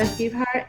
Jeff Gephart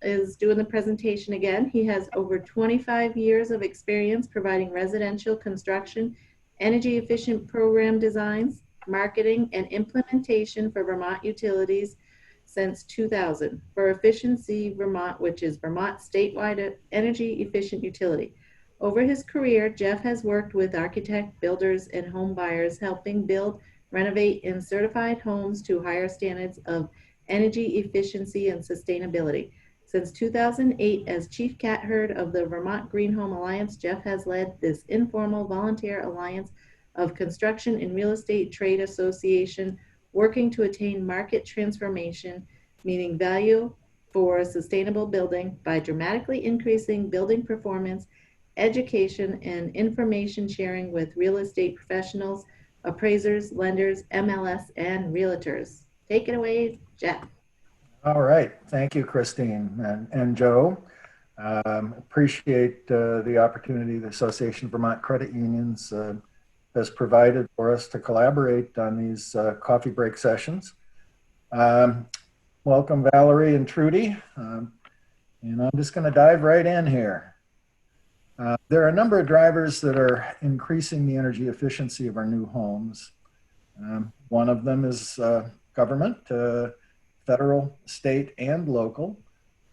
is doing the presentation again. He has over 25 years of experience providing residential construction, energy efficient program designs, marketing, and implementation for Vermont utilities since 2000 for Efficiency Vermont, which is Vermont's statewide energy efficient utility. Over his career, Jeff has worked with architects, builders, and home buyers, helping build, renovate, and certified homes to higher standards of energy efficiency and sustainability. Since 2008, as chief cat herd of the Vermont Green Home Alliance, Jeff has led this informal volunteer alliance of construction and real estate trade association working to attain market transformation, meaning value for sustainable building by dramatically increasing building performance, education, and information sharing with real estate professionals, appraisers, lenders, MLS, and realtors. Take it away, Jeff. All right. Thank you, Christine and Joe. Appreciate the opportunity the Association of Vermont Credit Unions has provided for us to collaborate on these coffee break sessions. Welcome, Valerie and Trudy. And I'm just going to dive right in here. There are a number of drivers that are increasing the energy efficiency of our new homes. One of them is government, federal, state, and local.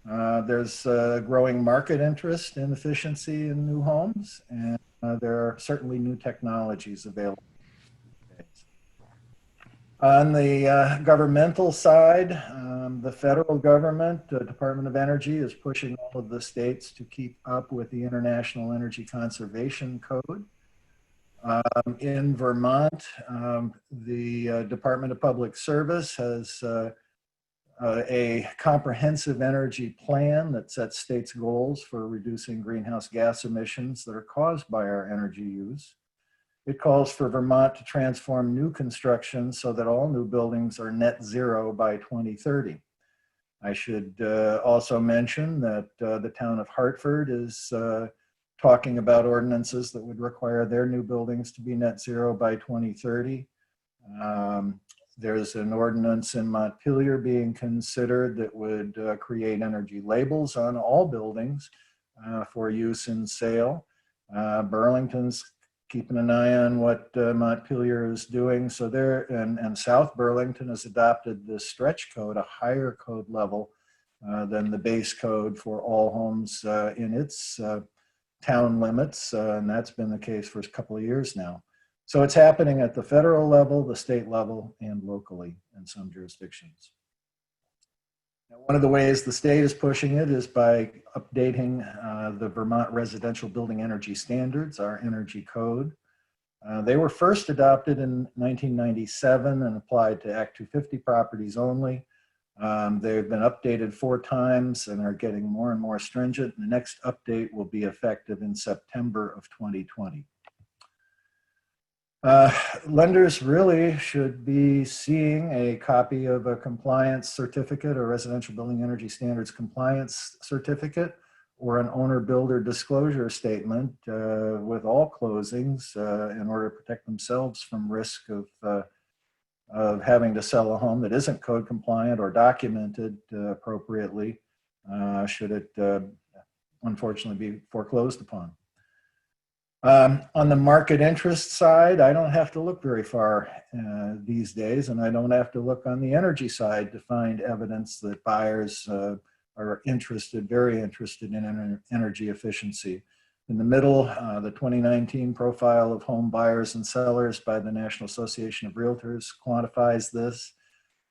There's growing market interest in efficiency in new homes, and there are certainly new technologies available. On the governmental side, the federal government, Department of Energy, is pushing all of the states to keep up with the International Energy Conservation Code. In Vermont, the Department of Public Service has a comprehensive energy plan that sets states' goals for reducing greenhouse gas emissions that are caused by our energy use. It calls for Vermont to transform new construction so that all new buildings are net zero by 2030. I should also mention that the town of Hartford is talking about ordinances that would require their new buildings to be net zero by 2030. There's an ordinance in Montpelier being considered that would create energy labels on all buildings for use in sale. Burlington's keeping an eye on what Montpelier is doing. So there, and South Burlington has adopted this stretch code, a higher code level than the base code for all homes in its town limits. And that's been the case for a couple of years now. So it's happening at the federal level, the state level, and locally in some jurisdictions. Now, one of the ways the state is pushing it is by updating the Vermont Residential Building Energy Standards, our energy code. They were first adopted in 1997 and applied to Act 250 properties only. They've been updated 4 times and are getting more and more stringent. The next update will be effective in September of 2020. Lenders really should be seeing a copy of a compliance certificate or residential building energy standards compliance certificate or an owner builder disclosure statement with all closings in order to protect themselves from risk of having to sell a home that isn't code compliant or documented appropriately should it unfortunately be foreclosed upon. On the market interest side, I don't have to look very far these days, and I don't have to look on the energy side to find evidence that buyers are interested, very interested in energy efficiency. In the middle, the 2019 profile of home buyers and sellers by the National Association of Realtors quantifies this.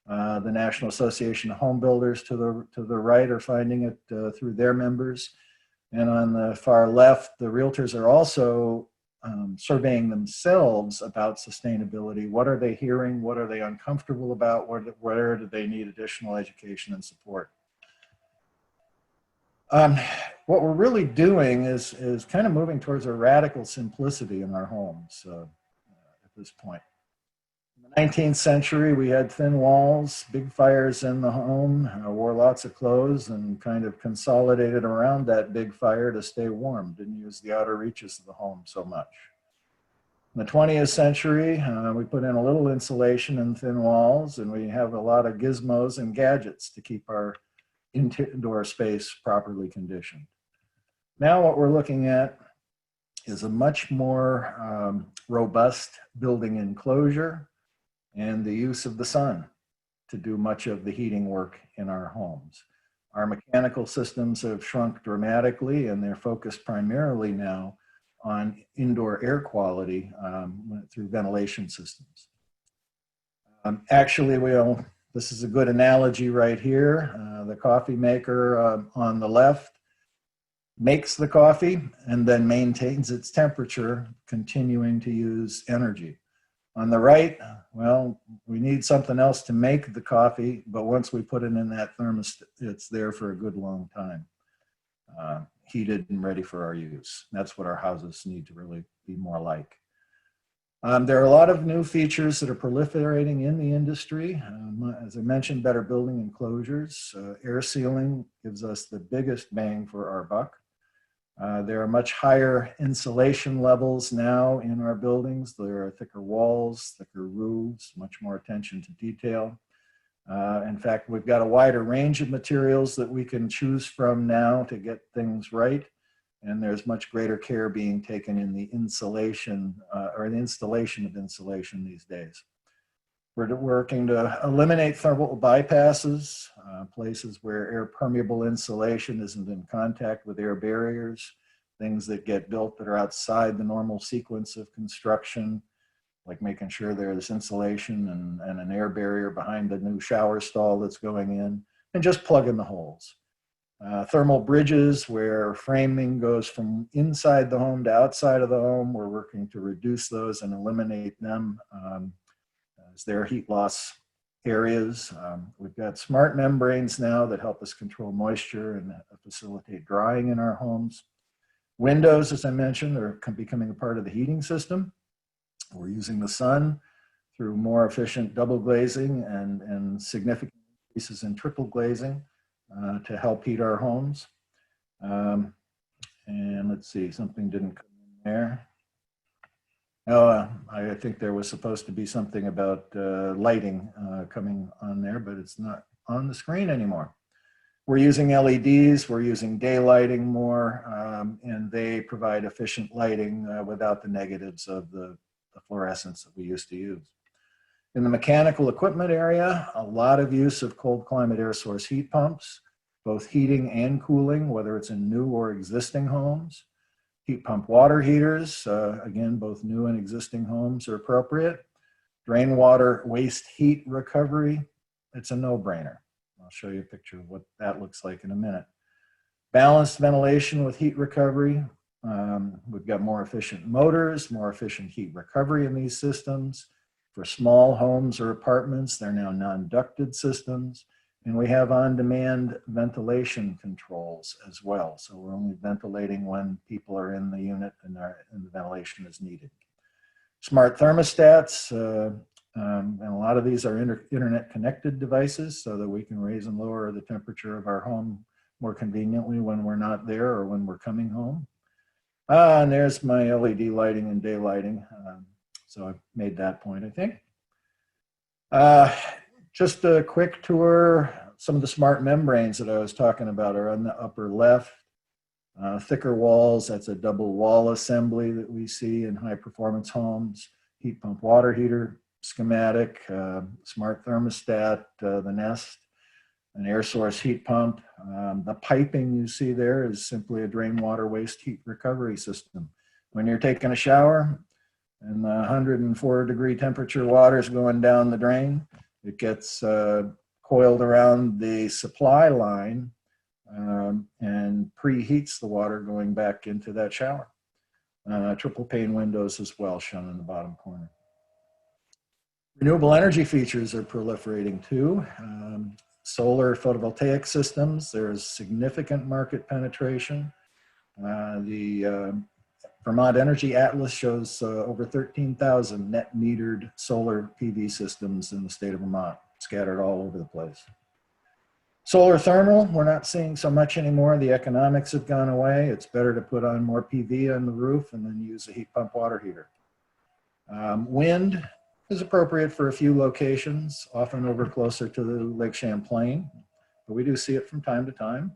The National Association of Home Builders to the right are finding it through their members. And on the far left, the realtors are also surveying themselves about sustainability. What are they hearing? What are they uncomfortable about? Where do they need additional education and support? What we're really doing is kind of moving towards a radical simplicity in our homes at this point. In the 19th century, we had thin walls, big fires in the home, wore lots of clothes, and kind of consolidated around that big fire to stay warm. Didn't use the outer reaches of the home so much. In the 20th century, we put in a little insulation and thin walls, and we have a lot of gizmos and gadgets to keep our indoor space properly conditioned. Now what we're looking at is a much more robust building enclosure and the use of the sun to do much of the heating work in our homes. Our mechanical systems have shrunk dramatically, and they're focused primarily now on indoor air quality through ventilation systems. Actually, this is a good analogy right here. The coffee maker on the left makes the coffee and then maintains its temperature, continuing to use energy. On the right, well, we need something else to make the coffee, but once we put it in that thermos, it's there for a good long time, heated and ready for our use. That's what our houses need to really be more like. There are a lot of new features that are proliferating in the industry. As I mentioned, better building enclosures. Air sealing gives us the biggest bang for our buck. There are much higher insulation levels now in our buildings. There are thicker walls, thicker roofs, much more attention to detail. In fact, we've got a wider range of materials that we can choose from now to get things right. And there's much greater care being taken in the insulation or the installation of insulation these days. We're working to eliminate thermal bypasses, places where air permeable insulation isn't in contact with air barriers, things that get built that are outside the normal sequence of construction, like making sure there's insulation and an air barrier behind the new shower stall that's going in, and just plug in the holes. Thermal bridges where framing goes from inside the home to outside of the home, we're working to reduce those and eliminate them as their heat loss areas. We've got smart membranes now that help us control moisture and facilitate drying in our homes. Windows, as I mentioned, are becoming a part of the heating system. We're using the sun through more efficient double glazing and significant increases in triple glazing to help heat our homes. And let's see, something didn't come in there. Oh, I think there was supposed to be something about lighting coming on there, but it's not on the screen anymore. We're using LEDs, we're using daylighting more, and they provide efficient lighting without the negatives of the fluorescence that we used to use. In the mechanical equipment area, a lot of use of cold climate air source heat pumps, both heating and cooling, whether it's in new or existing homes. Heat pump water heaters, again, both new and existing homes are appropriate. Drain water waste heat recovery, it's a no-brainer. I'll show you a picture of what that looks like in a minute. Balanced ventilation with heat recovery. We've got more efficient motors, more efficient heat recovery in these systems. For small homes or apartments, they're now non-ducted systems. And we have on-demand ventilation controls as well. So we're only ventilating when people are in the unit and the ventilation is needed. Smart thermostats, and a lot of these are internet connected devices so that we can raise and lower the temperature of our home more conveniently when we're not there or when we're coming home. And there's my LED lighting and daylighting. So I've made that point, I think. Just a quick tour. Some of the smart membranes that I was talking about are on the upper left. Thicker walls, that's a double wall assembly that we see in high performance homes. Heat pump water heater schematic, smart thermostat, the Nest, an air source heat pump. The piping you see there is simply a drain water waste heat recovery system. When you're taking a shower and the 104-degree temperature water is going down the drain, it gets coiled around the supply line and preheats the water going back into that shower. Triple pane windows as well, shown in the bottom corner. Renewable energy features are proliferating too. Solar photovoltaic systems, there's significant market penetration. The Vermont Energy Atlas shows over 13,000 net metered solar PV systems in the state of Vermont, scattered all over the place. Solar thermal, we're not seeing so much anymore. The economics have gone away. It's better to put on more PV on the roof and then use a heat pump water heater. Wind is appropriate for a few locations, often over closer to the Lake Champlain, but we do see it from time to time.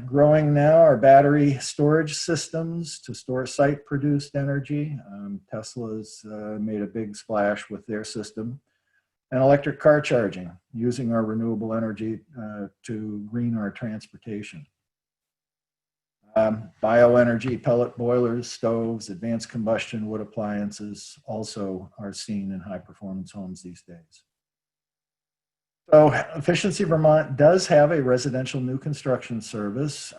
Growing now are battery storage systems to store site-produced energy. Tesla's made a big splash with their system. And electric car charging, using our renewable energy to green our transportation. Bioenergy, pellet boilers, stoves, advanced combustion wood appliances also are seen in high-performance homes these days. So Efficiency Vermont does have a residential new construction service.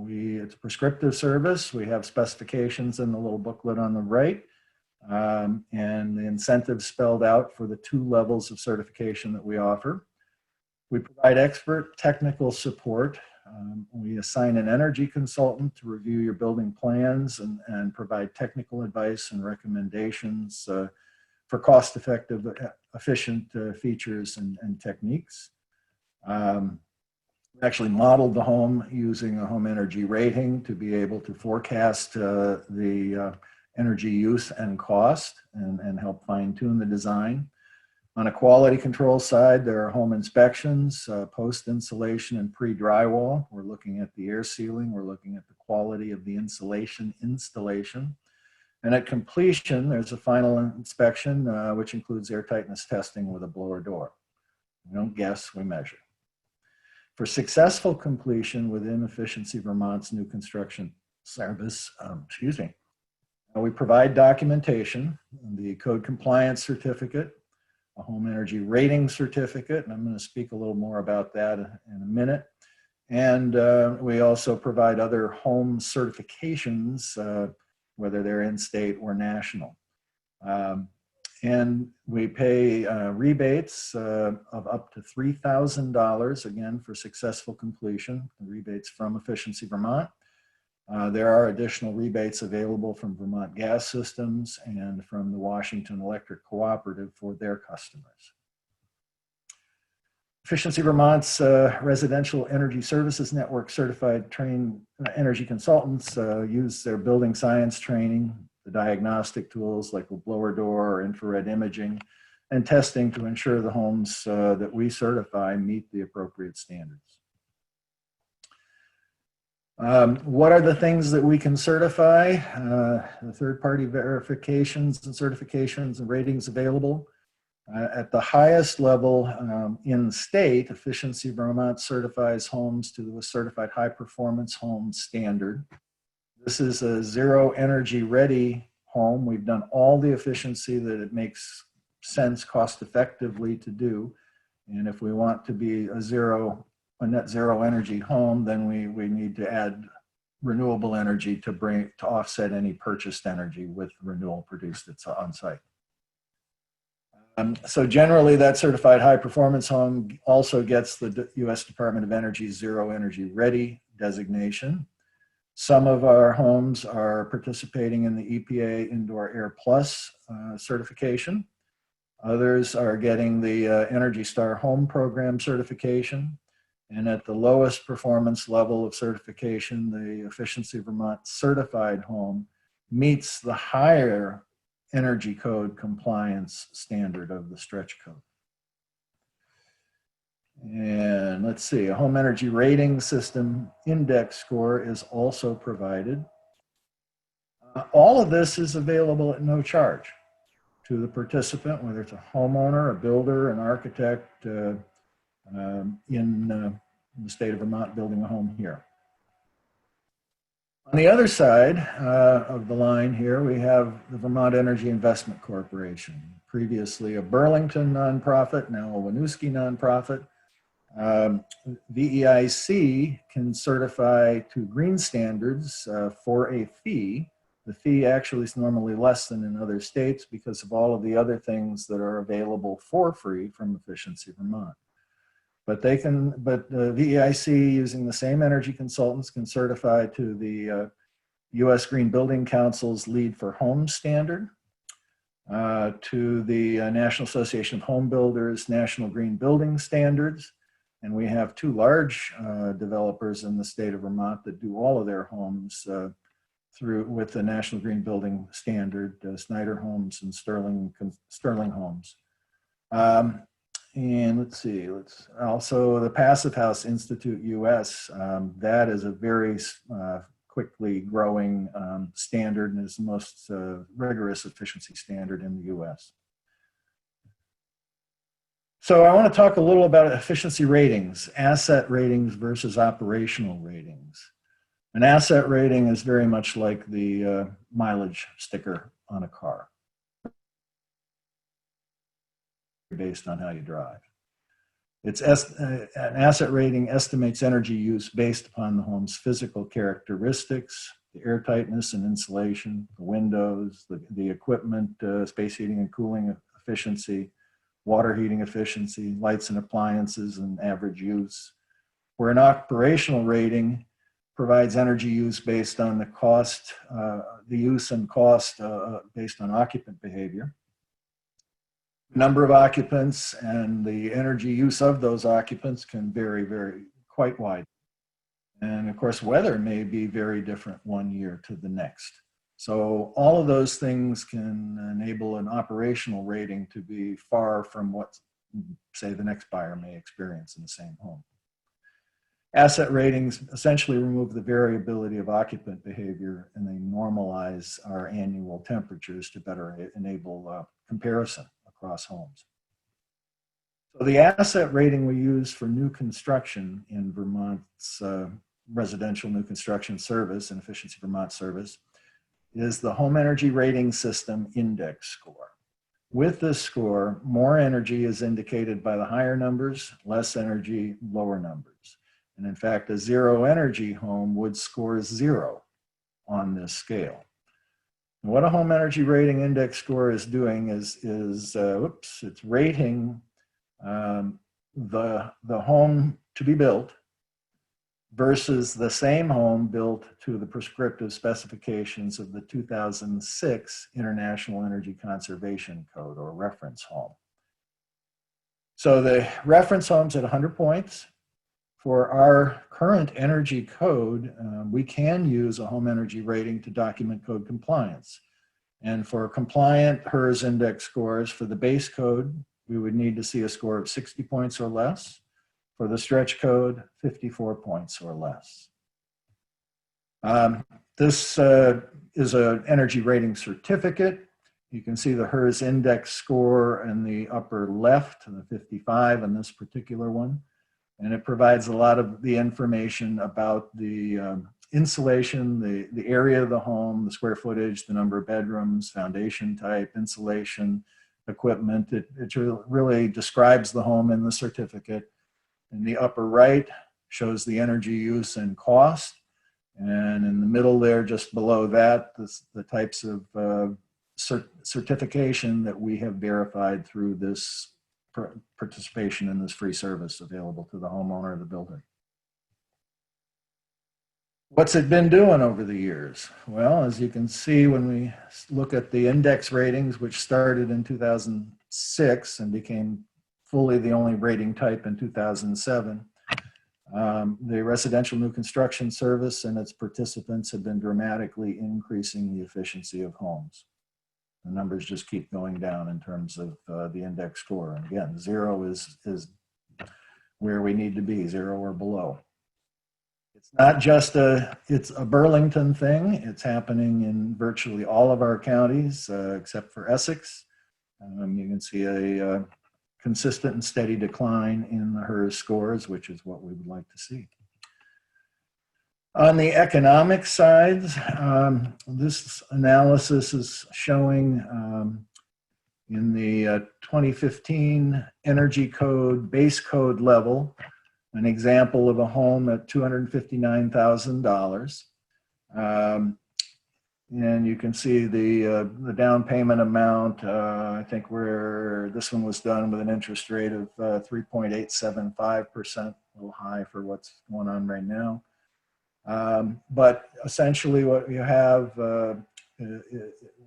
It's a prescriptive service. We have specifications in the little booklet on the right. And the incentives spelled out for the 2 levels of certification that we offer. We provide expert technical support. We assign an energy consultant to review your building plans and provide technical advice and recommendations for cost-effective, efficient features and techniques. We actually modeled the home using a home energy rating to be able to forecast the energy use and cost and help fine-tune the design. On a quality control side, there are home inspections, post-installation and pre-drywall. We're looking at the air sealing. We're looking at the quality of the insulation installation. And at completion, there's a final inspection, which includes air tightness testing with a blower door. We don't guess, we measure. For successful completion within Efficiency Vermont's new construction service, we provide documentation, the code compliance certificate, a home energy rating certificate, and I'm going to speak a little more about that in a minute. And we also provide other home certifications, whether they're in-state or national. And we pay rebates of up to $3,000, again, for successful completion, rebates from Efficiency Vermont. There are additional rebates available from Vermont Gas Systems and from the Washington Electric Cooperative for their customers. Efficiency Vermont's Residential Energy Services Network certified trained energy consultants use their building science training, the diagnostic tools like a blower door or infrared imaging, and testing to ensure the homes that we certify meet the appropriate standards. What are the things that we can certify? The third-party verifications and certifications and ratings available. At the highest level in the state, Efficiency Vermont certifies homes to a certified high-performance home standard. This is a zero energy ready home. We've done all the efficiency that it makes sense cost effectively to do. And if we want to be a net zero energy home, then we need to add renewable energy to offset any purchased energy with renewable produced that's on site. So generally that certified high performance home also gets the U.S. Department of Energy's Zero Energy Ready designation. Some of our homes are participating in the EPA Indoor Air Plus certification. Others are getting the Energy Star Home Program certification. And at the lowest performance level of certification, the Efficiency Vermont certified home meets the higher energy code compliance standard of the stretch code. And let's see, a home energy rating system index score is also provided. All of this is available at no charge to the participant, whether it's a homeowner, a builder, an architect, in the state of Vermont building a home here. On the other side of the line here, we have the Vermont Energy Investment Corporation, previously a Burlington nonprofit, now a Winooski nonprofit. VEIC can certify to green standards for a fee. The fee actually is normally less than in other states because of all of the other things that are available for free from Efficiency Vermont. But the VEIC, using the same energy consultants, can certify to the U.S. Green Building Council's Lead for Homes standard, to the National Association of Home Builders National Green Building Standards. And we have 2 large developers in the state of Vermont that do all of their homes with the National Green Building Standard, Snyder Homes and Sterling Homes. And let's see, also the Passive House Institute US, that is a very quickly growing standard and is the most rigorous efficiency standard in the US. So I want to talk a little about efficiency ratings, asset ratings versus operational ratings. An asset rating is very much like the mileage sticker on a car, based on how you drive. An asset rating estimates energy use based upon the home's physical characteristics, the airtightness and insulation, the windows, the equipment, space heating and cooling efficiency, water heating efficiency, lights and appliances, and average use. Where an operational rating provides energy use based on the cost, the use and cost based on occupant behavior, number of occupants, and the energy use of those occupants can vary quite wide. And of course, weather may be very different one year to the next. So all of those things can enable an operational rating to be far from what, say, the next buyer may experience in the same home. Asset ratings essentially remove the variability of occupant behavior, and they normalize our annual temperatures to better enable comparison across homes. So the asset rating we use for new construction in Vermont's residential new construction service and Efficiency Vermont service is the Home Energy Rating System Index score. With this score, more energy is indicated by the higher numbers, less energy, lower numbers. And in fact, a zero energy home would score 0 on this scale. And what a Home Energy Rating Index score is doing is it's rating the home to be built versus the same home built to the prescriptive specifications of the 2006 International Energy Conservation Code, or reference home. So the reference home's at 100 points. For our current energy code, we can use a home energy rating to document code compliance. And for compliant HERS index scores for the base code, we would need to see a score of 60 points or less. For the stretch code, 54 points or less. This is an energy rating certificate. You can see the HERS index score in the upper left, the 55 in this particular one. And it provides a lot of the information about the insulation, the area of the home, the square footage, the number of bedrooms, foundation type, insulation, equipment. It really describes the home in the certificate. In the upper right shows the energy use and cost. And in the middle there, just below that, the types of certification that we have verified through this participation in this free service available to the homeowner or the builder. What's it been doing over the years? Well, as you can see, when we look at the index ratings, which started in 2006 and became fully the only rating type in 2007, the residential new construction service and its participants have been dramatically increasing the efficiency of homes. The numbers just keep going down in terms of the index score. And again, 0 is where we need to be, 0 or below. It's not just it's a Burlington thing. It's happening in virtually all of our counties, except for Essex. You can see a consistent and steady decline in the HERS scores, which is what we would like to see. On the economic side, this analysis is showing in the 2015 energy code, base code level, an example of a home at $259,000. And you can see the down payment amount. I think this one was done with an interest rate of 3.875%, a little high for what's going on right now. But essentially what you have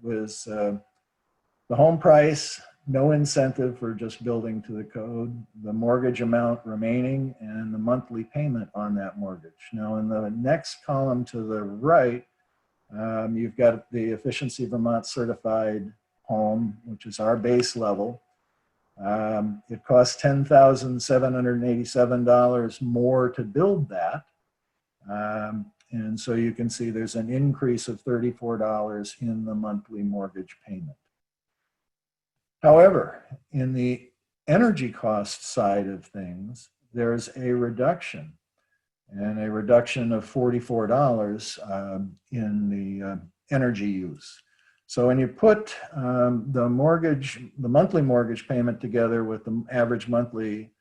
was the home price, no incentive for just building to the code, the mortgage amount remaining, and the monthly payment on that mortgage. Now in the next column to the right, You've got the Efficiency Vermont certified home, which is our base level. It costs $10,787 more to build that. And so you can see there's an increase of $34 in the monthly mortgage payment. However, in the energy cost side of things, there's a reduction, and a reduction of $44 in the energy use. So when you put the monthly mortgage payment together with the average monthly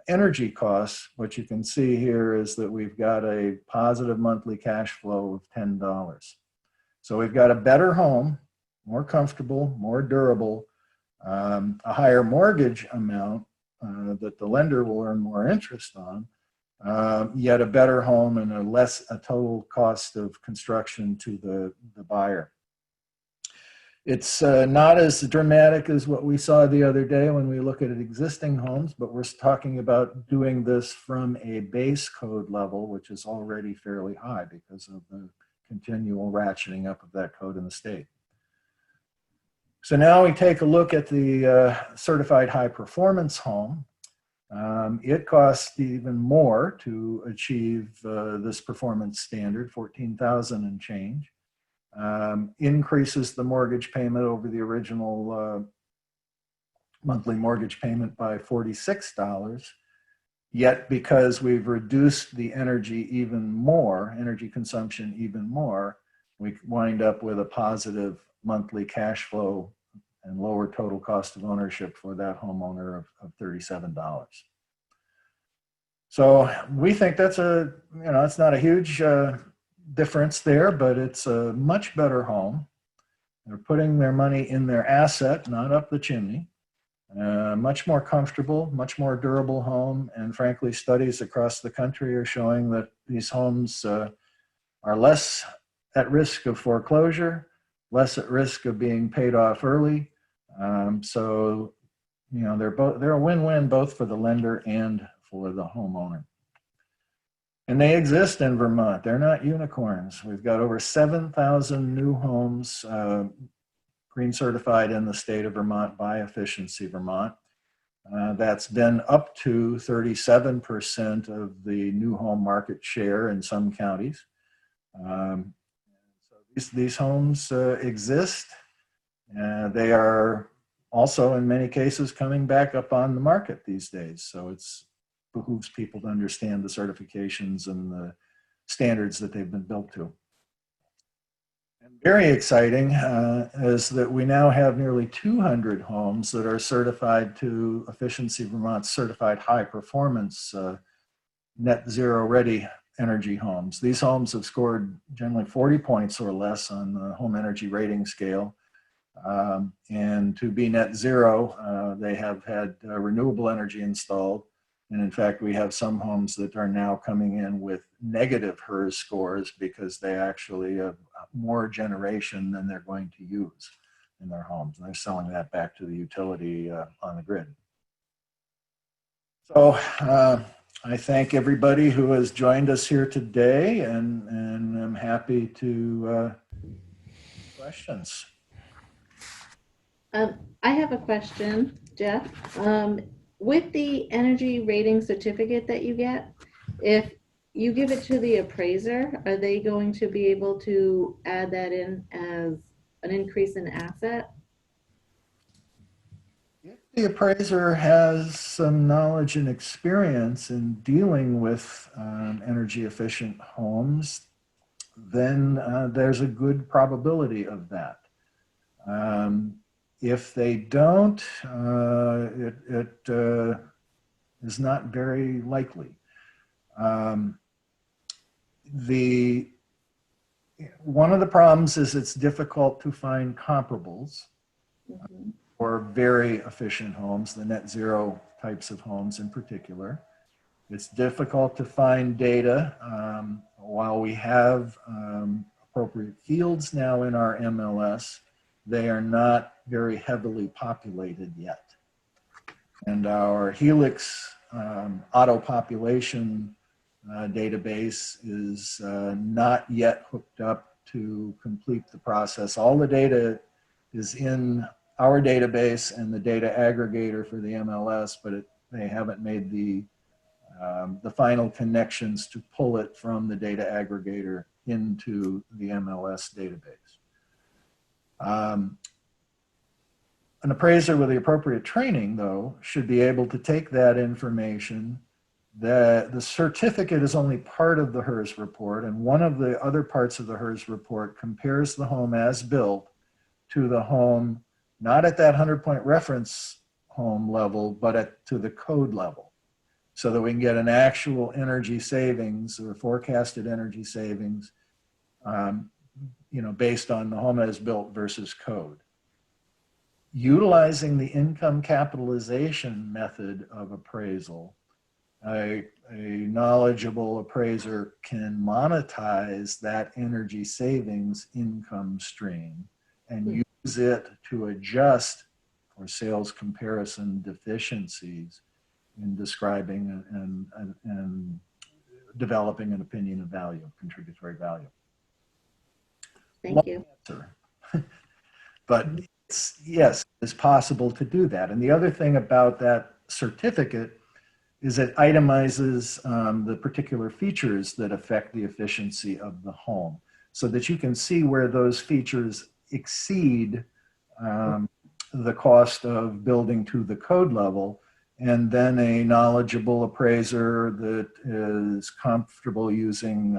energy costs, what you can see here is that we've got a positive monthly cash flow of $10. So we've got a better home, more comfortable, more durable, a higher mortgage amount that the lender will earn more interest on, yet a better home and a total cost of construction to the buyer. It's not as dramatic as what we saw the other day when we look at existing homes, but we're talking about doing this from a base code level, which is already fairly high because of the continual ratcheting up of that code in the state. So now we take a look at the certified high performance home. It costs even more to achieve this performance standard, $14,000 and change. Increases the mortgage payment over the original monthly mortgage payment by $46. Yet because we've reduced the energy consumption even more, we wind up with a positive monthly cash flow and lower total cost of ownership for that homeowner of $37. So we think that's it's not a huge difference there, but it's a much better home. They're putting their money in their asset, not up the chimney. Much more comfortable, much more durable home. And frankly, studies across the country are showing that these homes are less at risk of foreclosure, less at risk of being paid off early. So, they're a win-win both for the lender and for the homeowner. And they exist in Vermont. They're not unicorns. We've got over 7,000 new homes green certified in the state of Vermont by Efficiency Vermont. That's been up to 37% of the new home market share in some counties. So these homes exist. They are also in many cases coming back up on the market these days. So it's behooves people to understand the certifications and the standards that they've been built to. And very exciting is that we now have nearly 200 homes that are certified to Efficiency Vermont's certified high performance net zero ready energy homes. These homes have scored generally 40 points or less on the home energy rating scale. And to be net zero, they have had renewable energy installed. And in fact, we have some homes that are now coming in with negative HERS scores because they actually have more generation than they're going to use in their homes. And they're selling that back to the utility on the grid. So I thank everybody who has joined us here today, and I'm happy to questions. I have a question, Jeff. With the energy rating certificate that you get, if you give it to the appraiser, are they going to be able to add that in as an increase in asset? If the appraiser has some knowledge and experience in dealing with energy efficient homes, then there's a good probability of that. If they don't, it is not very likely. One of the problems is it's difficult to find comparables for very efficient homes, the net zero types of homes in particular. It's difficult to find data. While we have appropriate fields now in our MLS, they are not very heavily populated yet. And our Helix auto population database is not yet hooked up to complete the process. All the data is in our database and the data aggregator for the MLS, but they haven't made the final connections to pull it from the data aggregator into the MLS database. An appraiser with the appropriate training, though, should be able to take that information. The certificate is only part of the HERS report, and one of the other parts of the HERS report compares the home as built to the home, not at that 100-point reference home level, but to the code level, so that we can get an actual energy savings or forecasted energy savings, based on the home as built versus code. Utilizing the income capitalization method of appraisal, a knowledgeable appraiser can monetize that energy savings income stream and use it to adjust for sales comparison deficiencies in describing and developing an opinion of value, contributory value. Thank you. But yes, it's possible to do that. And the other thing about that certificate is it itemizes the particular features that affect the efficiency of the home, so that you can see where those features exceed the cost of building to the code level. And then a knowledgeable appraiser that is comfortable using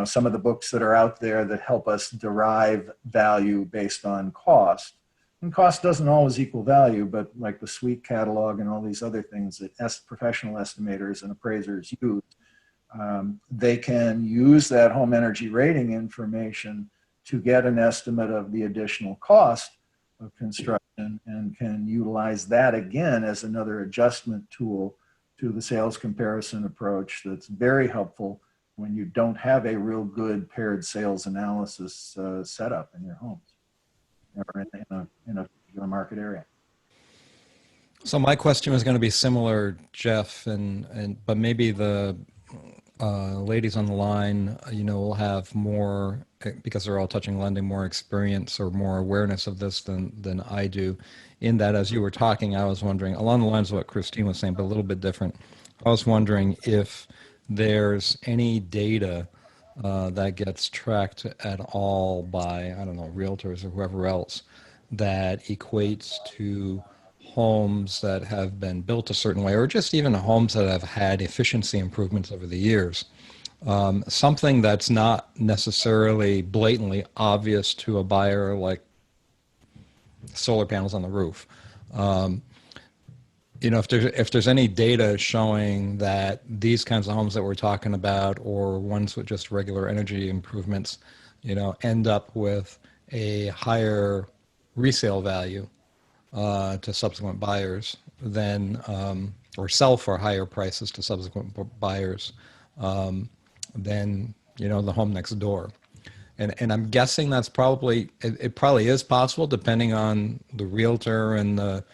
some of the books that are out there that help us derive value based on cost. And cost doesn't always equal value, but like the SWEET catalog and all these other things that professional estimators and appraisers use, they can use that home energy rating information to get an estimate of the additional cost of construction, and can utilize that again as another adjustment tool to the sales comparison approach that's very helpful when you don't have a real good paired sales analysis set up in your homes or in a particular market area. So my question was going to be similar, Jeff, but maybe the ladies on the line, will have more, because they're all touching lending, more experience or more awareness of this than I do. In that, as you were talking, I was wondering, along the lines of what Christine was saying, but a little bit different. I was wondering if there's any data that gets tracked at all by, I don't know, realtors or whoever else, that equates to homes that have been built a certain way, or just even homes that have had efficiency improvements over the years. Something that's not necessarily blatantly obvious to a buyer, like solar panels on the roof. If there's any data showing that these kinds of homes that we're talking about, or ones with just regular energy improvements, end up with a higher resale value to subsequent buyers than, or sell for higher prices to subsequent buyers than, the home next door. And I'm guessing that's probably, it probably is possible depending on the realtor and the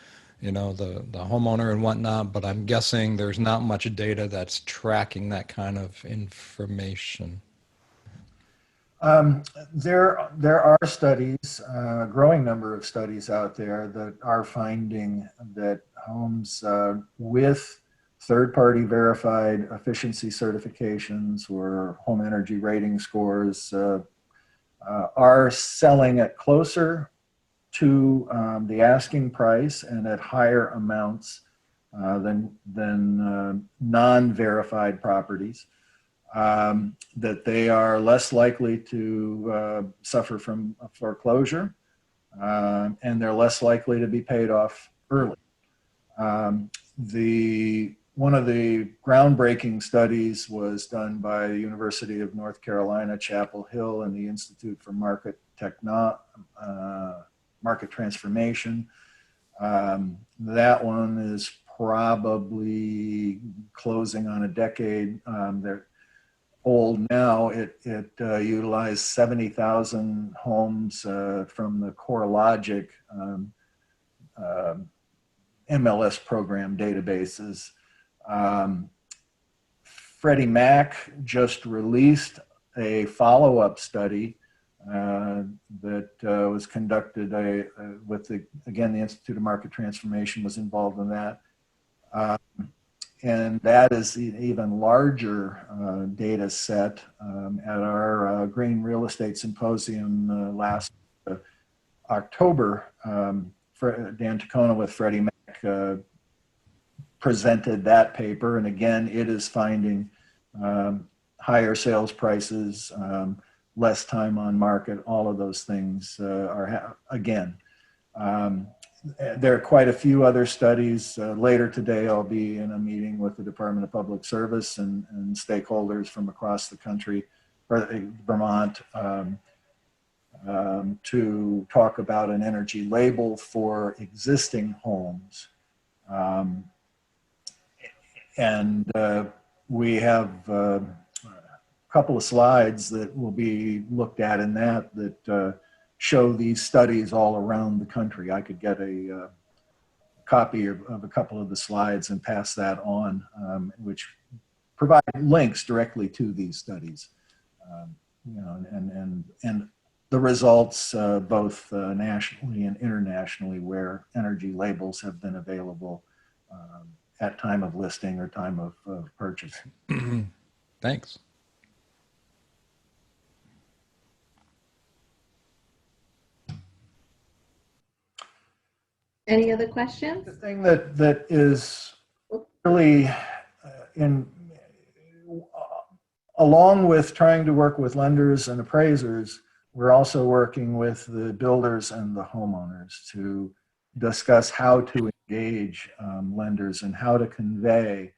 homeowner and whatnot, but I'm guessing there's not much data that's tracking that kind of information. There are studies, a growing number of studies out there that are finding that homes with third-party verified efficiency certifications or home energy rating scores are selling at closer to the asking price and at higher amounts than non-verified properties. That they are less likely to suffer from a foreclosure, and they're less likely to be paid off early. One of the groundbreaking studies was done by the University of North Carolina, Chapel Hill, and the Institute for Market Transformation. That one is probably closing on a decade. They're old now. It utilized 70,000 homes from the CoreLogic MLS program databases. Freddie Mac just released a follow-up study that was conducted with again, the Institute of Market Transformation was involved in that. And that is an even larger data set. At our Green Real Estate Symposium last October, Dan Tacona with Freddie Mac presented that paper. And again, it is finding higher sales prices, less time on market, all of those things are, again, there are quite a few other studies. Later today, I'll be in a meeting with the Department of Public Service and stakeholders from across the country, or Vermont, to talk about an energy label for existing homes. We have a couple of slides that will be looked at in that show these studies all around the country. I could get a copy of a couple of the slides and pass that on, which provide links directly to these studies. You know, and the results both nationally and internationally where energy labels have been available at time of listing or time of purchase. Thanks. Any other questions? The thing that is really along with trying to work with lenders and appraisers, we're also working with the builders and the homeowners to discuss how to engage lenders and how to convey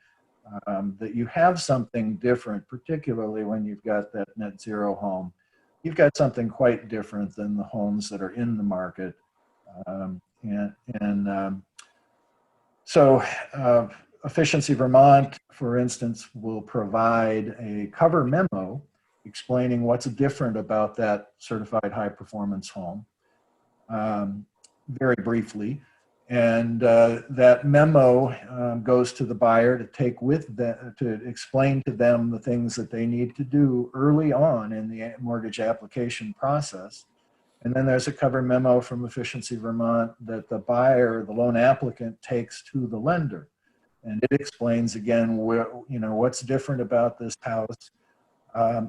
that you have something different, particularly when you've got that net zero home. You've got something quite different than the homes that are in the market. So Efficiency Vermont, for instance, will provide a cover memo explaining what's different about that certified high performance home, very briefly. And that memo goes to the buyer to take with them, to explain to them the things that they need to do early on in the mortgage application process. And then there's a cover memo from Efficiency Vermont that the buyer, the loan applicant, takes to the lender. And it explains again, what's different about this house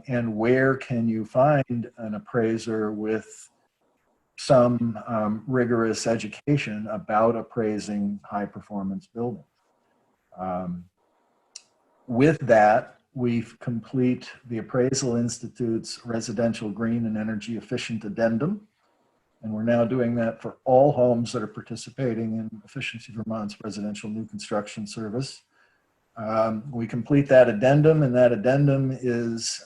and where can you find an appraiser with some rigorous education about appraising high performance buildings. With that, we complete the Appraisal Institute's Residential Green and Energy Efficient Addendum. And we're now doing that for all homes that are participating in Efficiency Vermont's residential new construction service. We complete that addendum, and that addendum is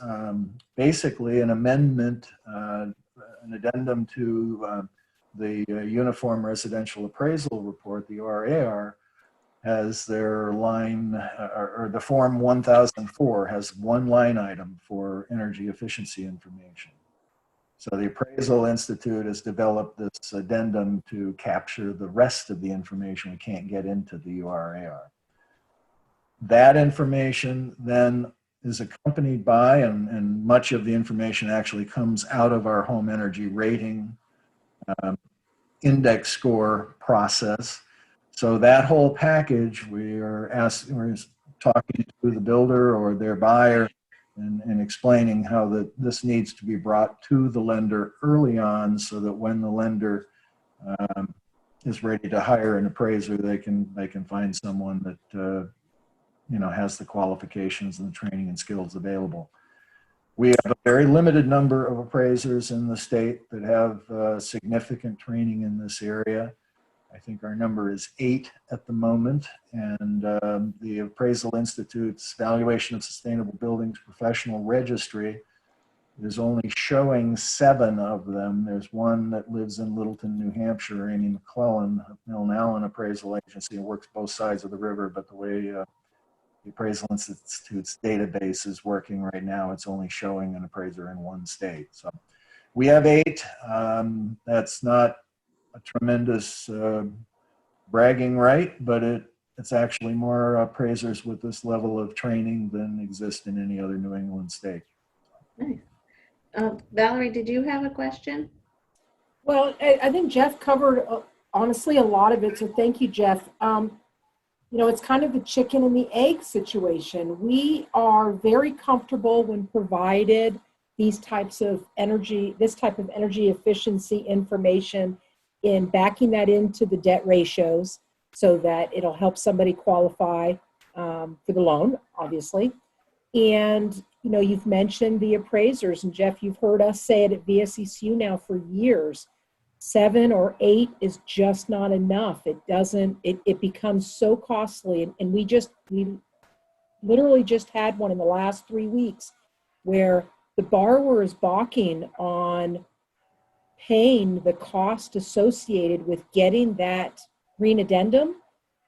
basically an amendment, an addendum to the Uniform Residential Appraisal Report, the URAR, has their line, or the Form 1004 has one line item for energy efficiency information. So the Appraisal Institute has developed this addendum to capture the rest of the information we can't get into the URAR. That information then is accompanied by, and much of the information actually comes out of our home energy rating index score process. So that whole package, we're talking to the builder or their buyer and explaining how this needs to be brought to the lender early on, so that when the lender is ready to hire an appraiser, they can find someone that has the qualifications and the training and skills available. We have a very limited number of appraisers in the state that have significant training in this area. I think our number is 8 at the moment, and the Appraisal Institute's Valuation of Sustainable Buildings Professional Registry is only showing 7 of them. There's one that lives in Littleton, New Hampshire, Amy McClellan, Milne Allen Appraisal Agency, and works both sides of the river, but the way the Appraisal Institute's database is working right now, it's only showing an appraiser in 1 state. So we have 8. That's not a tremendous bragging right, but it's actually more appraisers with this level of training than exist in any other New England state. Nice. Valerie, did you have a question? Well, I think Jeff covered, honestly, a lot of it. So thank you, Jeff. You know, it's kind of the chicken and the egg situation. We are very comfortable when provided these types of energy, this type of energy efficiency information in backing that into the debt ratios so that it'll help somebody qualify for the loan, obviously. And, you know, you've mentioned the appraisers, and Jeff, you've heard us say it at VSECU now for years. 7 or 8 is just not enough. It becomes so costly. And we literally just had one in the last 3 weeks where the borrower is balking on paying the cost associated with getting that green addendum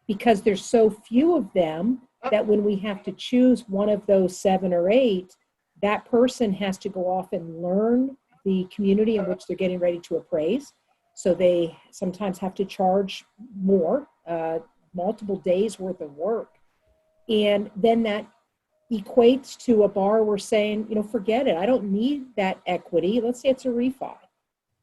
because there's so few of them that when we have to choose one of those 7 or 8, that person has to go off and learn the community in which they're getting ready to appraise. So they sometimes have to charge more, multiple days worth of work. And then that equates to a borrower saying, you know, forget it. I don't need that equity. Let's say it's a refi.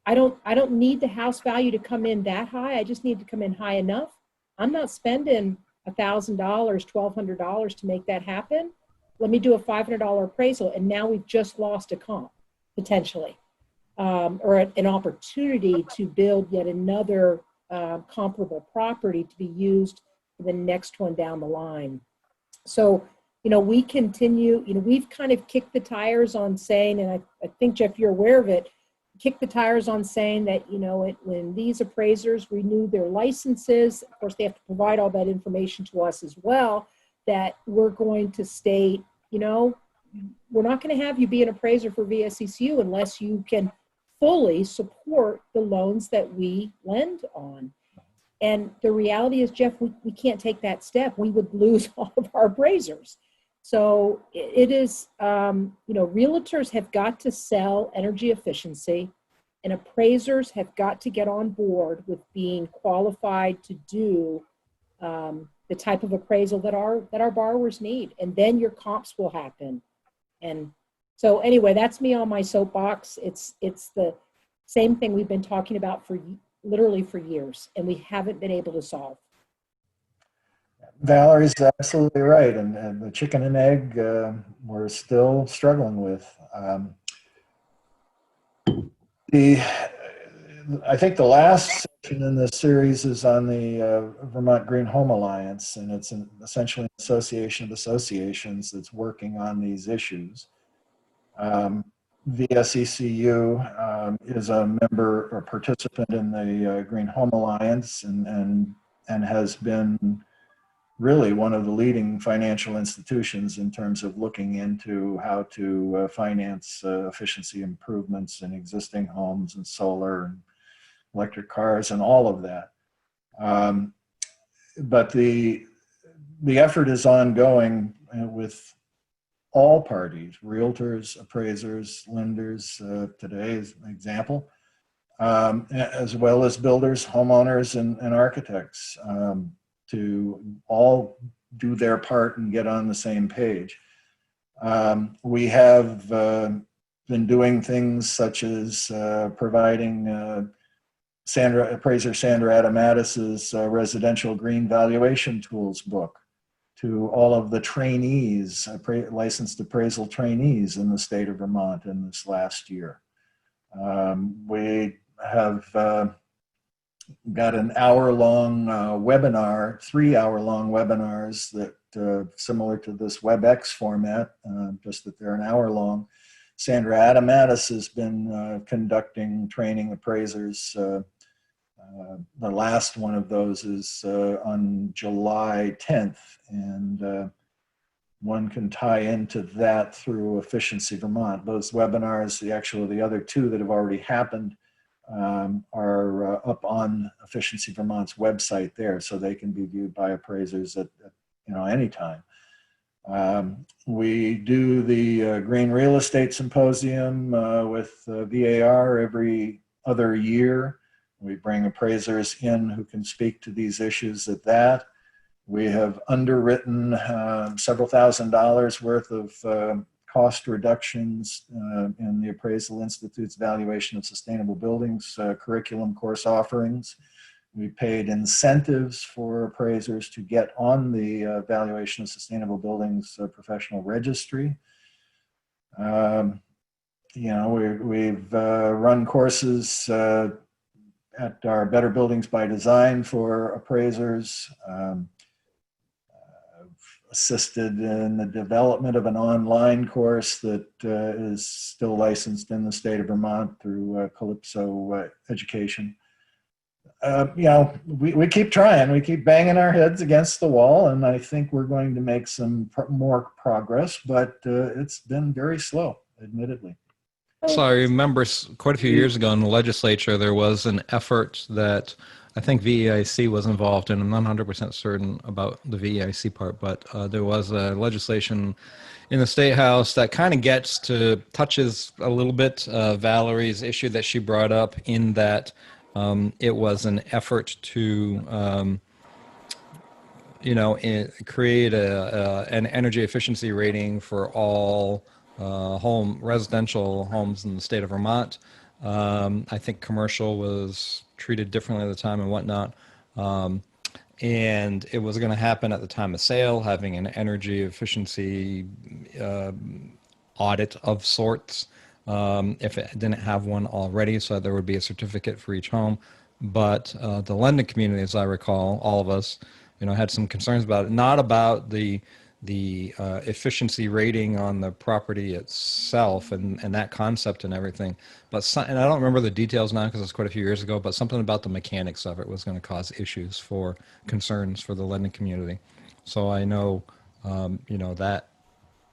I don't need the house value to come in that high. I just need to come in high enough. I'm not spending $1,000, $1,200 to make that happen. Let me do a $500 appraisal. And now we've just lost a comp potentially. Or an opportunity to build yet another comparable property to be used for the next one down the line. So, you know, we continue, you know, we've kind of kicked the tires on saying, and I think, Jeff, you're aware of it, kick the tires on saying that, you know, when these appraisers renew their licenses, of course, they have to provide all that information to us as well, that we're going to state, you know, we're not going to have you be an appraiser for VSECU unless you can fully support the loans that we lend on. And the reality is, Jeff, we can't take that step. We would lose all of our appraisers. So it is, you know, realtors have got to sell energy efficiency, and appraisers have got to get on board with being qualified to do the type of appraisal that our borrowers need. And then your comps will happen. And so anyway, that's me on my soapbox. It's the same thing we've been talking about for literally for years, and we haven't been able to solve. Valerie's absolutely right, and the chicken and egg we're still struggling with. I think the last section in this series is on the Vermont Green Home Alliance, and it's essentially an association of associations that's working on these issues. VSECU is a member or participant in the Green Home Alliance and has been really one of the leading financial institutions in terms of looking into how to finance efficiency improvements in existing homes and solar and electric cars and all of that. But the effort is ongoing with all parties, realtors, appraisers, lenders, today is an example, as well as builders, homeowners, and architects, to all do their part and get on the same page. We have been doing things such as providing appraiser Sandra Adamattis's residential green valuation tools book to all of the trainees, licensed appraisal trainees in the state of Vermont in this last year. We have got an hour-long webinar, 3-hour-long webinars that similar to this WebEx format, just that they're an hour long. Sandra Adamattis has been conducting training appraisers. The last one of those is on July 10th, and one can tie into that through Efficiency Vermont. Those webinars, the other 2 that have already happened, are up on Efficiency Vermont's website there, so they can be viewed by appraisers at any time. We do the Green Real Estate Symposium with VAR every other year. We bring appraisers in who can speak to these issues at that. We have underwritten several $1,000s worth of cost reductions in the Appraisal Institute's valuation of sustainable buildings, curriculum course offerings. We paid incentives for appraisers to get on the valuation of sustainable buildings professional registry. You know, we've run courses at our Better Buildings by Design for appraisers, assisted in the development of an online course that is still licensed in the state of Vermont through Calypso Education. You know, we keep trying, we keep banging our heads against the wall, and I think we're going to make some more progress, but it's been very slow, admittedly. So I remember quite a few years ago in the legislature, there was an effort that I think VEIC was involved in. I'm not 100% certain about the VEIC part, but there was a legislation in the State House that kind of touches a little bit Valerie's issue that she brought up, in that it was an effort to create an energy efficiency rating for all residential homes in the state of Vermont. I think commercial was treated differently at the time and whatnot. And it was going to happen at the time of sale, having an energy efficiency audit of sorts, if it didn't have one already, so there would be a certificate for each home. But the lending community, as I recall, all of us, had some concerns about it, not about the efficiency rating on the property itself and that concept and everything, but and I don't remember the details now because it's quite a few years ago, but something about the mechanics of it was going to cause issues for concerns for the lending community. So I know, that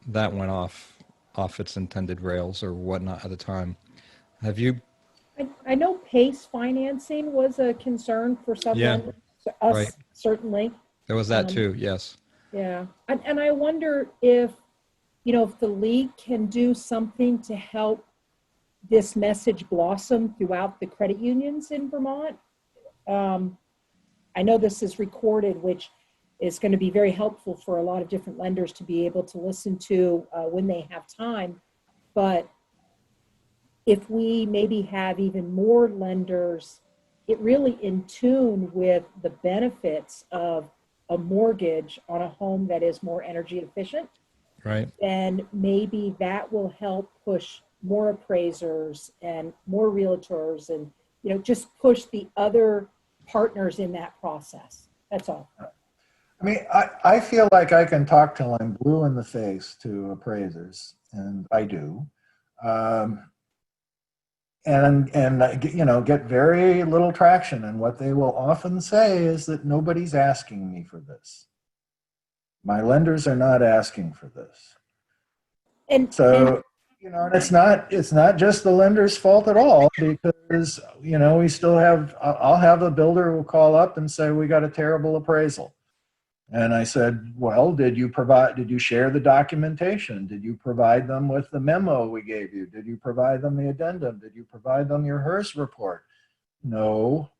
went off its intended rails or whatnot at the time. Have you? I know PACE financing was a concern for some lenders, us right. Certainly. There was that too, yes. Yeah, and I wonder if, if the league can do something to help this message blossom throughout the credit unions in Vermont. I know this is recorded, which is going to be very helpful for a lot of different lenders to be able to listen to when they have time. But if we maybe have even more lenders get really in tune with the benefits of a mortgage on a home that is more energy efficient, right, then maybe that will help push more appraisers and more realtors and, just push the other partners in that process. That's all. I mean, I feel like I can talk till I'm blue in the face to appraisers, and I do. And get very little traction. And what they will often say is that nobody's asking me for this. My lenders are not asking for this. And it's not just the lender's fault at all, because, we still I'll have a builder who will call up and say, we got a terrible appraisal. And I said, well, did you share the documentation? Did you provide them with the memo we gave you? Did you provide them the addendum? Did you provide them your HERS report? No.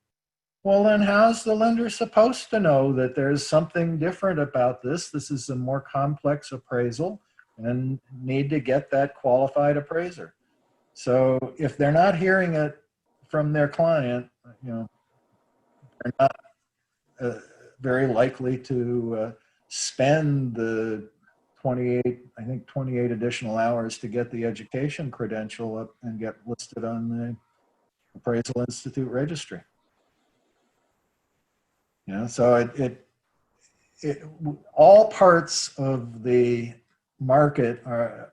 Well, then how's the lender supposed to know that there's something different about this? This is a more complex appraisal and need to get that qualified appraiser. So if they're not hearing it from their client, they're not very likely to spend the 28 additional hours to get the education credential up and get listed on the Appraisal Institute registry. So all parts of the market are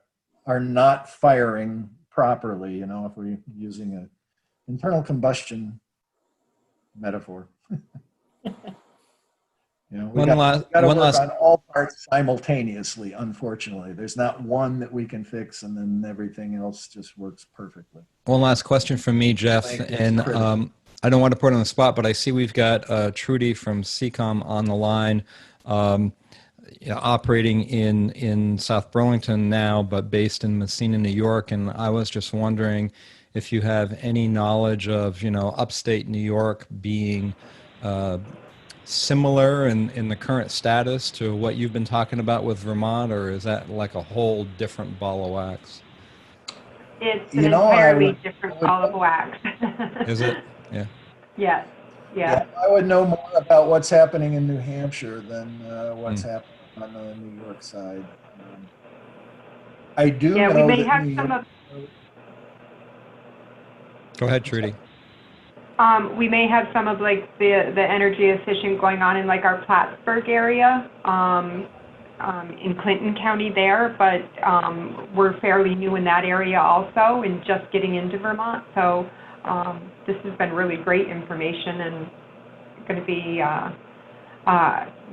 not firing properly, if we're using an internal combustion metaphor. We got to work on all parts simultaneously, unfortunately. There's not one that we can fix and then everything else just works perfectly. One last question from me, Jeff, and I don't want to put it on the spot, but I see we've got Trudy from CCOM on the line, operating in South Burlington now, but based in Messina, New York. And I was just wondering if you have any knowledge of, upstate New York being similar in the current status to what you've been talking about with Vermont, or is that like a whole different ball of wax? It's an You know, I entirely would, different I would, ball of wax. Is it? Yeah. Yes, yeah, yes. I would know more about what's happening in New Hampshire than what's Hmm. happening on the New York side. I do Yeah, we know may that have New some York. of Go ahead, Trudy. we may have some of like the energy efficient going on in like our Plattsburgh area, in Clinton County there, but we're fairly new in that area also and just getting into Vermont. So this has been really great information and going to be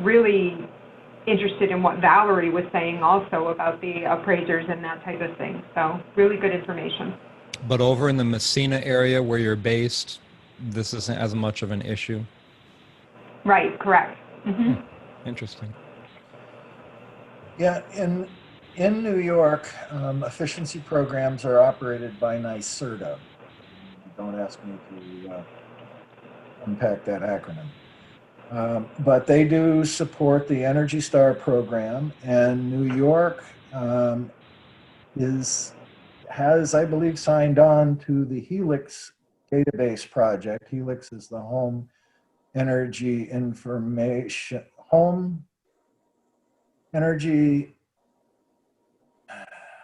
really interested in what Valerie was saying also about the appraisers and that type of thing. So really good information. But over in the Messina area where you're based, this isn't as much of an issue. Right, correct. Mm-hmm. Interesting. Yeah, in New York, efficiency programs are operated by NYSERDA. Don't ask me to unpack that acronym. But they do support the Energy Star program, and New York has, I believe, signed on to the Helix database project. Helix is the home energy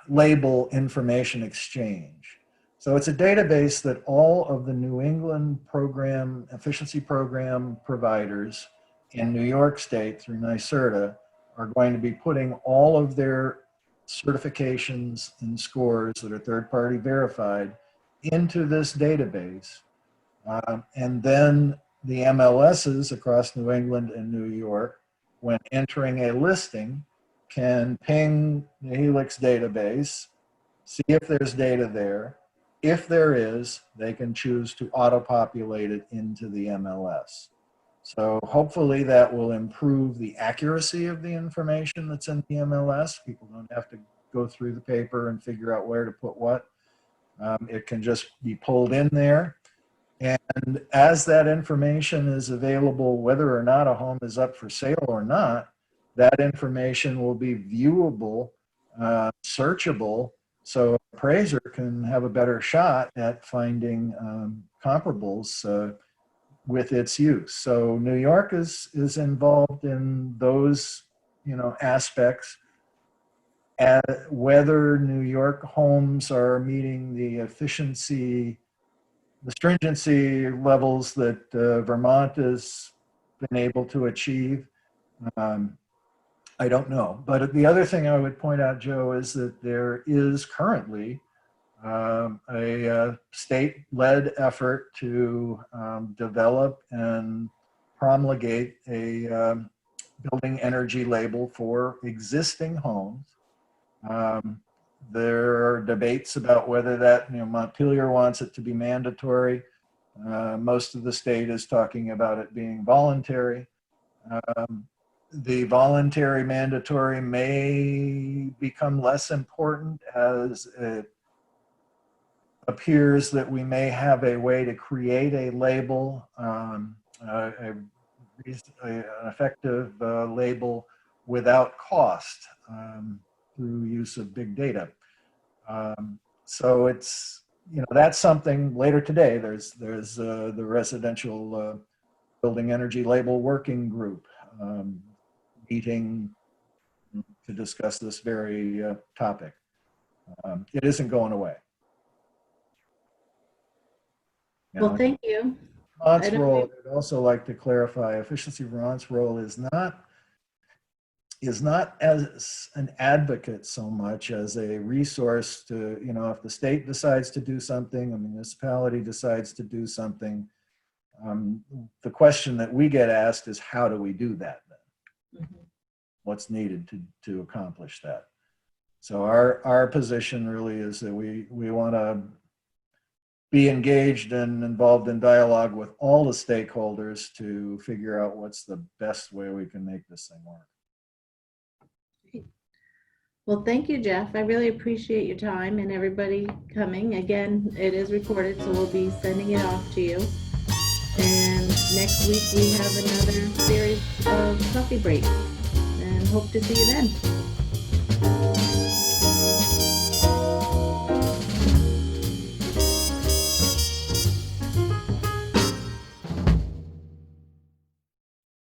label information exchange. So it's a database that all of the New England program, efficiency program providers in New York State through NYSERDA are going to be putting all of their certifications and scores that are third-party verified into this database. And then the MLSs across New England and New York, when entering a listing, can ping the Helix database, see if there's data there. If there is, they can choose to auto-populate it into the MLS. So hopefully that will improve the accuracy of the information that's in the MLS. People don't have to go through the paper and figure out where to put what. It can just be pulled in there. And as that information is available, whether or not a home is up for sale or not, that information will be viewable, searchable, so an appraiser can have a better shot at finding comparables with its use. So New York is involved in those, aspects. Whether New York homes are meeting the stringency levels that Vermont has been able to achieve, I don't know. But the other thing I would point out, Joe, is that there is currently a state-led effort to develop and promulgate a building energy label for existing homes. There are debates about whether that, Montpelier wants it to be mandatory. Most of the state is talking about it being voluntary. The voluntary mandatory may become less important as it appears that we may have a way to create a label, an effective label without cost through use of big data. So it's, that's something later today. There's the residential building energy label working group meeting to discuss this very topic. It isn't going away. Well, thank you. Vermont's role, I'd also like to clarify, Efficiency Vermont's role is not as an advocate so much as a resource to, if the state decides to do something, a municipality decides to do something, the question that we get asked is, how do we do that then? Mm-hmm. What's needed to accomplish that? So our position really is that we want to be engaged and involved in dialogue with all the stakeholders to figure out what's the best way we can make this thing work. Well, thank you, Jeff. I really appreciate your time and everybody coming. Again, it is recorded, so we'll be sending it off to you. And next week we have another series of coffee breaks, and hope to see you then.